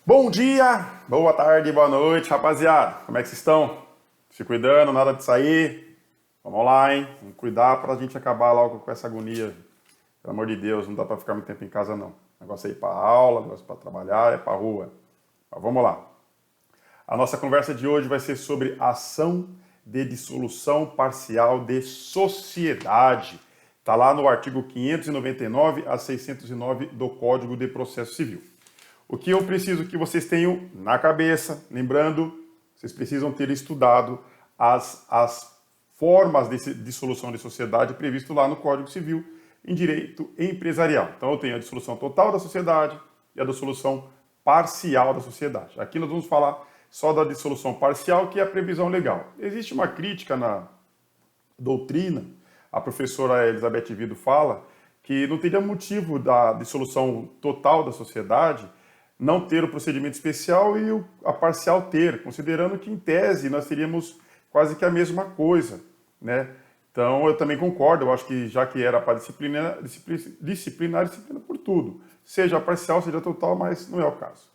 Bom dia, boa tarde, boa noite, rapaziada. Como é que vocês estão? Se cuidando, nada de sair. Vamos lá, hein? Vamos cuidar pra gente acabar logo com essa agonia. Pelo amor de Deus, não dá pra ficar muito tempo em casa, não. O negócio é ir pra aula, o negócio é pra trabalhar, é pra rua. Mas vamos lá. A nossa conversa de hoje vai ser sobre ação de dissolução parcial de sociedade. Está lá no artigo 599 a 609 do Código de Processo Civil. O que eu preciso que vocês tenham na cabeça, lembrando, vocês precisam ter estudado as formas de dissolução de sociedade previsto lá no Código Civil em direito empresarial. Então eu tenho a dissolução total da sociedade e a dissolução parcial da sociedade. Aqui nós vamos falar só da dissolução parcial, que é a previsão legal. Existe uma crítica na doutrina, a professora Elizabeth Vido fala, que não teria motivo da dissolução total da sociedade não ter o procedimento especial e a parcial ter, considerando que, em tese, nós teríamos quase que a mesma coisa, né? Então, eu também concordo, eu acho que já que era para disciplinar por tudo, seja parcial, seja total, mas não é o caso.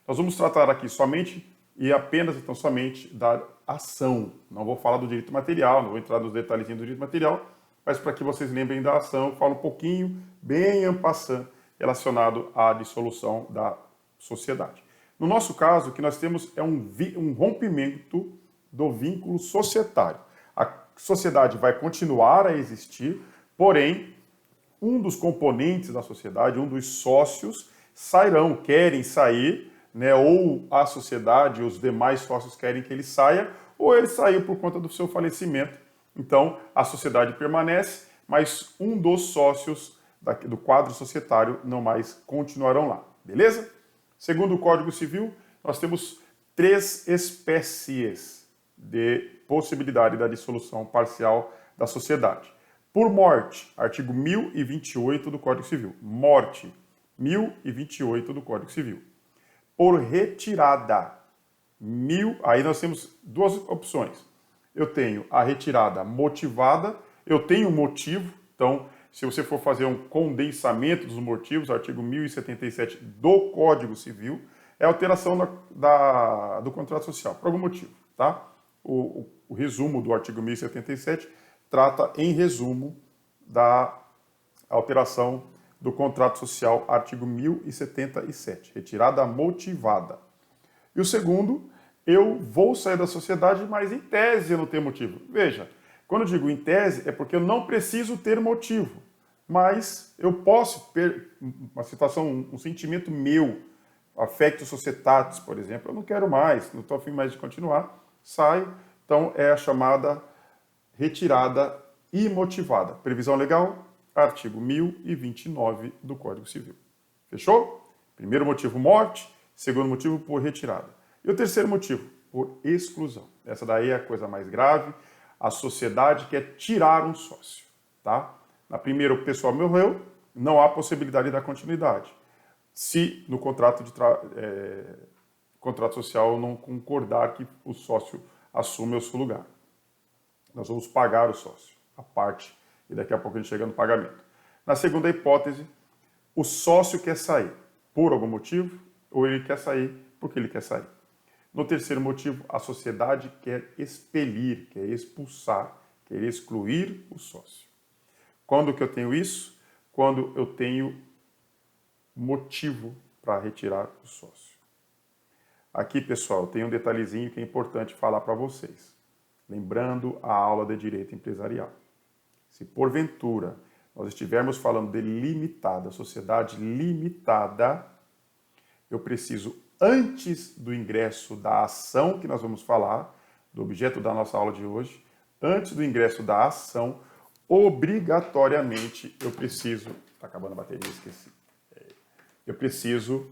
Nós vamos tratar aqui somente e apenas, então, somente da ação. Não vou falar do direito material, não vou entrar nos detalhezinhos do direito material, mas para que vocês lembrem da ação, eu falo um pouquinho, bem en passant, relacionado à dissolução da sociedade. No nosso caso, o que nós temos é um rompimento do vínculo societário. A sociedade vai continuar a existir, porém, um dos componentes da sociedade, um dos sócios, querem sair, né, ou a sociedade, os demais sócios querem que ele saia, ou ele saiu por conta do seu falecimento. Então, a sociedade permanece, mas um dos sócios do quadro societário não mais continuarão lá. Beleza? Segundo o Código Civil, nós temos 3 espécies de possibilidade da dissolução parcial da sociedade. Por morte, artigo 1028 do Código Civil. Morte, 1028 do Código Civil. Por retirada, aí nós temos 2 opções. Eu tenho a retirada motivada, eu tenho um motivo, então, se você for fazer um condensamento dos motivos, artigo 1077 do Código Civil, é alteração do contrato social, por algum motivo, tá? O resumo do artigo 1077 trata, em resumo, da alteração do contrato social, artigo 1077, retirada motivada. E o segundo, eu vou sair da sociedade, mas em tese eu não tenho motivo. Veja, quando eu digo em tese, é porque eu não preciso ter motivo, mas eu posso ter uma situação, um sentimento meu, affectus societatis, por exemplo, eu não quero mais, não estou afim mais de continuar, saio. Então é a chamada retirada imotivada. Previsão legal, artigo 1029 do Código Civil. Fechou? Primeiro motivo, morte. Segundo motivo, por retirada. E o terceiro motivo, por exclusão. Essa daí é a coisa mais grave. A sociedade quer tirar um sócio, tá? Na primeira, o pessoal morreu, não há possibilidade da continuidade. Se no contrato social não concordar que o sócio assume o seu lugar. Nós vamos pagar o sócio, a parte, e daqui a pouco a gente chega no pagamento. Na segunda hipótese, o sócio quer sair por algum motivo, ou ele quer sair porque ele quer sair. No terceiro motivo, a sociedade quer expelir, quer expulsar, quer excluir o sócio. Quando que eu tenho isso? Quando eu tenho motivo para retirar o sócio. Aqui, pessoal, tem um detalhezinho que é importante falar para vocês. Lembrando a aula de direito empresarial. Se porventura nós estivermos falando de limitada, sociedade limitada, eu preciso, antes do ingresso da ação que nós vamos falar, do objeto da nossa aula de hoje, antes do ingresso da ação, obrigatoriamente eu preciso... Está acabando a bateria, esqueci. Eu preciso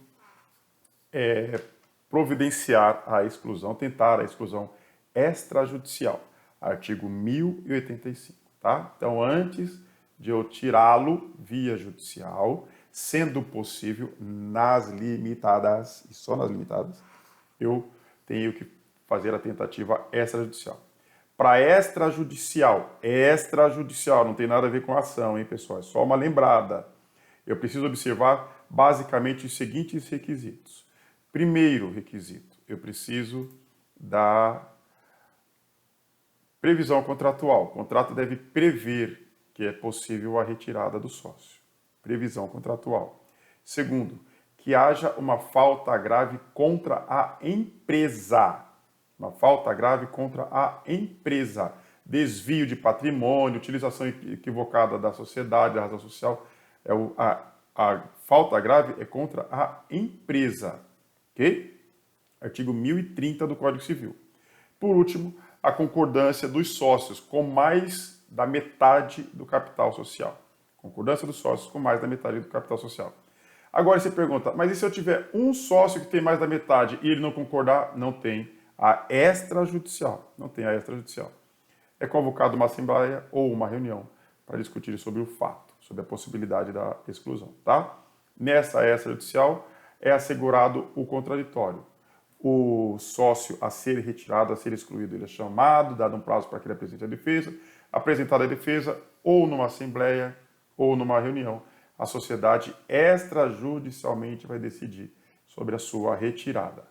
providenciar a exclusão, tentar a exclusão extrajudicial. Artigo 1085, tá? Então, antes de eu tirá-lo via judicial, sendo possível, nas limitadas, e só nas limitadas, eu tenho que fazer a tentativa extrajudicial. Para extrajudicial, não tem nada a ver com ação, hein, pessoal? É só uma lembrada. Eu preciso observar basicamente os seguintes requisitos. Primeiro requisito, eu preciso da previsão contratual. O contrato deve prever que é possível a retirada do sócio. Previsão contratual. Segundo, que haja uma falta grave contra a empresa. Uma falta grave contra a empresa. Desvio de patrimônio, utilização equivocada da sociedade, da razão social. A falta grave é contra a empresa. Ok? Artigo 1030 do Código Civil. Por último, a concordância dos sócios com mais da metade do capital social. Concordância dos sócios com mais da metade do capital social. Agora você pergunta, mas e se eu tiver um sócio que tem mais da metade e ele não concordar? Não tem a extrajudicial. Não tem a extrajudicial. É convocada uma assembleia ou uma reunião para discutir sobre o fato, sobre a possibilidade da exclusão, tá? Nessa extrajudicial é assegurado o contraditório. O sócio a ser retirado, a ser excluído, ele é chamado, dado um prazo para que ele apresente a defesa, apresentada a defesa ou numa assembleia ou numa reunião, a sociedade extrajudicialmente vai decidir sobre a sua retirada.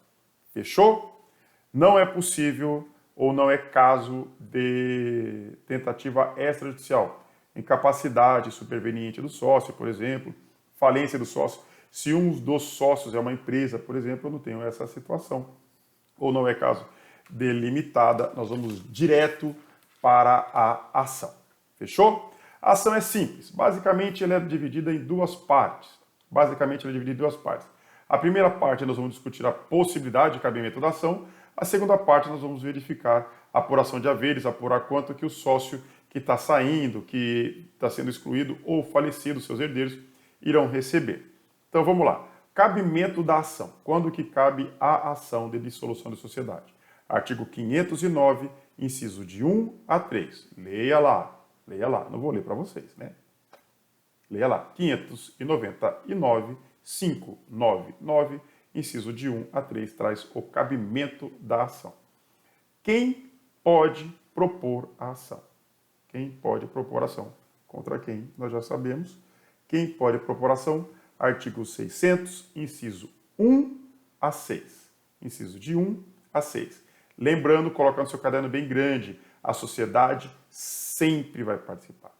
Fechou? Não é possível ou não é caso de tentativa extrajudicial. Incapacidade superveniente do sócio, por exemplo, falência do sócio. Se um dos sócios é uma empresa, por exemplo, eu não tenho essa situação. Ou não é caso delimitada, nós vamos direto para a ação. Fechou? A ação é simples. Basicamente, ela é dividida em duas partes. A primeira parte, nós vamos discutir a possibilidade de cabimento da ação. A segunda parte, nós vamos verificar a apuração de haveres, apurar quanto que o sócio que está saindo, que está sendo excluído ou falecido, seus herdeiros, irão receber. Então vamos lá. Cabimento da ação. Quando que cabe a ação de dissolução de sociedade? Artigo 509, inciso de 1 a 3. Leia lá. Não vou ler para vocês, né? Leia lá. 599, 599, inciso de 1 a 3, traz o cabimento da ação. Quem pode propor a ação? Quem pode propor a ação? Contra quem? Nós já sabemos. Quem pode propor a ação? Artigo 600, inciso 1 a 6. Inciso de 1 a 6. Lembrando, colocando seu caderno bem grande, a sociedade sempre vai participar.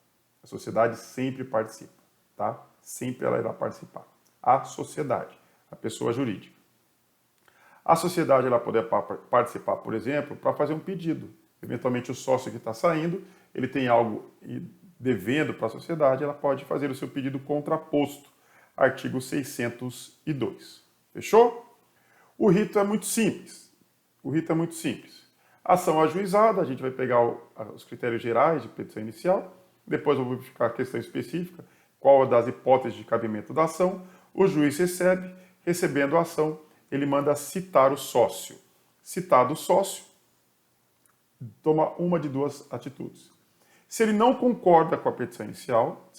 A sociedade sempre participa, tá? Sempre ela irá participar. A sociedade, a pessoa jurídica. A sociedade ela poder participar, por exemplo, para fazer um pedido. Eventualmente o sócio que está saindo, ele tem algo devendo para a sociedade, ela pode fazer o seu pedido contraposto. Artigo 602. Fechou? O rito é muito simples. Ação ajuizada, a gente vai pegar os critérios gerais de petição inicial, depois eu vou verificar a questão específica, qual das hipóteses de cabimento da ação. O juiz recebendo a ação, ele manda citar o sócio. Citado o sócio, toma uma de duas atitudes. Se ele não concorda com a petição inicial,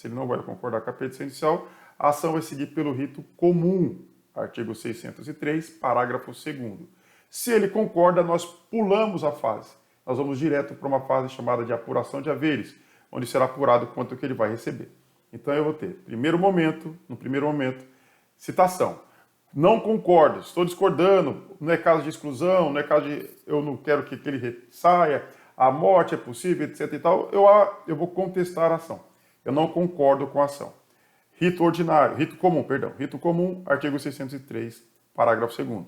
a ação vai seguir pelo rito comum, artigo 603, parágrafo 2º. Se ele concorda, nós pulamos a fase. Nós vamos direto para uma fase chamada de apuração de haveres, onde será apurado quanto que ele vai receber. Então eu vou ter, no primeiro momento, citação. Não concordo, estou discordando, não é caso de exclusão, não é caso de eu não quero que ele saia, a morte é possível, etc. e tal, eu vou contestar a ação. Eu não concordo com a ação. Rito comum, artigo 603, parágrafo 2º.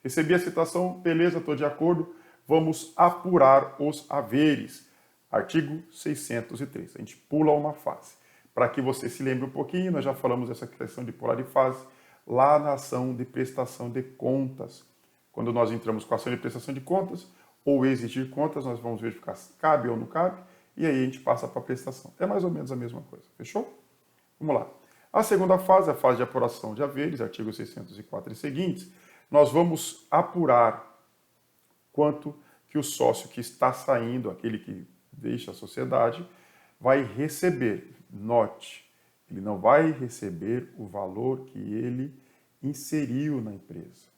Recebi a citação, beleza, estou de acordo, vamos apurar os haveres. Artigo 603. A gente pula uma fase. Para que você se lembre um pouquinho, nós já falamos dessa questão de pular de fase lá na ação de prestação de contas. Quando nós entramos com a ação de prestação de contas ou exigir contas, nós vamos verificar se cabe ou não cabe, e aí a gente passa para a prestação. É mais ou menos a mesma coisa, fechou? Vamos lá. A segunda fase, a fase de apuração de haveres, artigo 604 e seguintes, nós vamos apurar quanto que o sócio que está saindo, aquele que deixa a sociedade, vai receber. Note, ele não vai receber o valor que ele inseriu na empresa.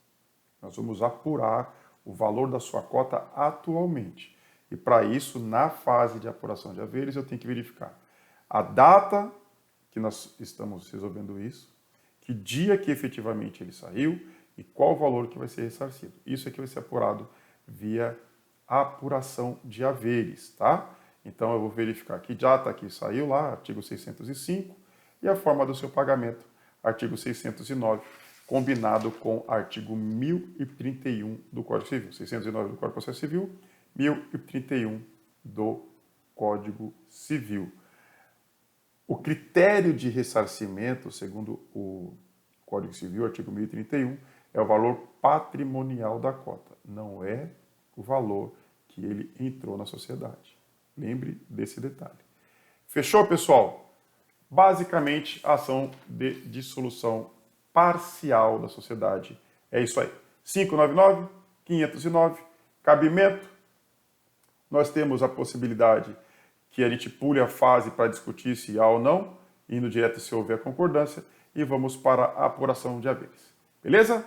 Nós vamos apurar o valor da sua cota atualmente. E para isso, na fase de apuração de haveres, eu tenho que verificar a data que nós estamos resolvendo isso, que dia que efetivamente ele saiu, e qual o valor que vai ser ressarcido. Isso aqui vai ser apurado via apuração de haveres, tá? Então eu vou verificar que já está aqui, saiu lá, artigo 605, e a forma do seu pagamento, artigo 609, combinado com artigo 1031 do Código Civil. 609 do Código de Processo Civil, 1031 do Código Civil. O critério de ressarcimento, segundo o Código Civil, artigo 1031, é o valor patrimonial da cota, não é o valor que ele entrou na sociedade. Lembre desse detalhe. Fechou, pessoal? Basicamente, a ação de dissolução parcial da sociedade é isso aí. 599, 509, cabimento. Nós temos a possibilidade que a gente pule a fase para discutir se há ou não, indo direto se houver concordância, e vamos para a apuração de haveres. Beleza?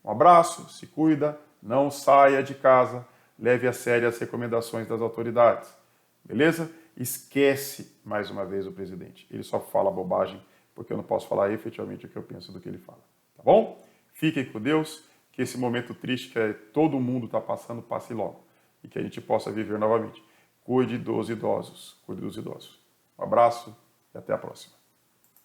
Um abraço, se cuida, não saia de casa, leve a sério as recomendações das autoridades. Beleza? Esquece, mais uma vez, o presidente. Ele só fala bobagem, porque eu não posso falar efetivamente o que eu penso do que ele fala. Tá bom? Fiquem com Deus, que esse momento triste que todo mundo está passando, passe logo. E que a gente possa viver novamente. Cuide dos idosos. Cuide dos idosos. Um abraço e até a próxima.